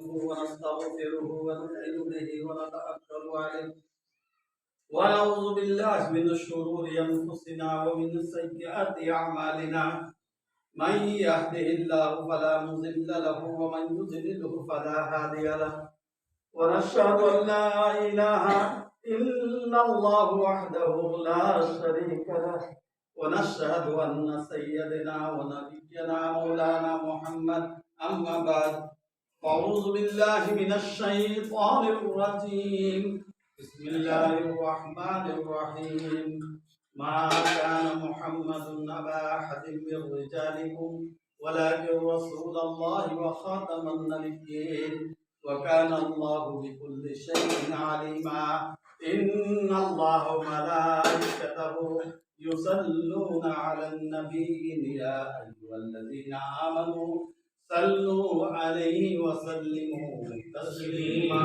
ونستغفره ونؤمن به ونتوكل عليه ونعوذ بالله من شرور أنفسنا ومن سيئات أعمالنا من يهده الله فلا مضل له ومن يضلله فلا هادي له ونشهد أن لا إله إلا الله وحده لا شريك له ونشهد أن سيدنا ونبينا مولانا محمد أما بعد أعوذ بالله من الشيطان الرجيم بسم الله الرحمن الرحيم ما كان محمد أبا أحد من رجالكم ولكن رسول الله وخاتم النبيين وكان الله بكل شيء عليما إن الله وملائكته يصلون على النبي يا أيها الذين آمنوا صلوا عليه وسلموا تسليما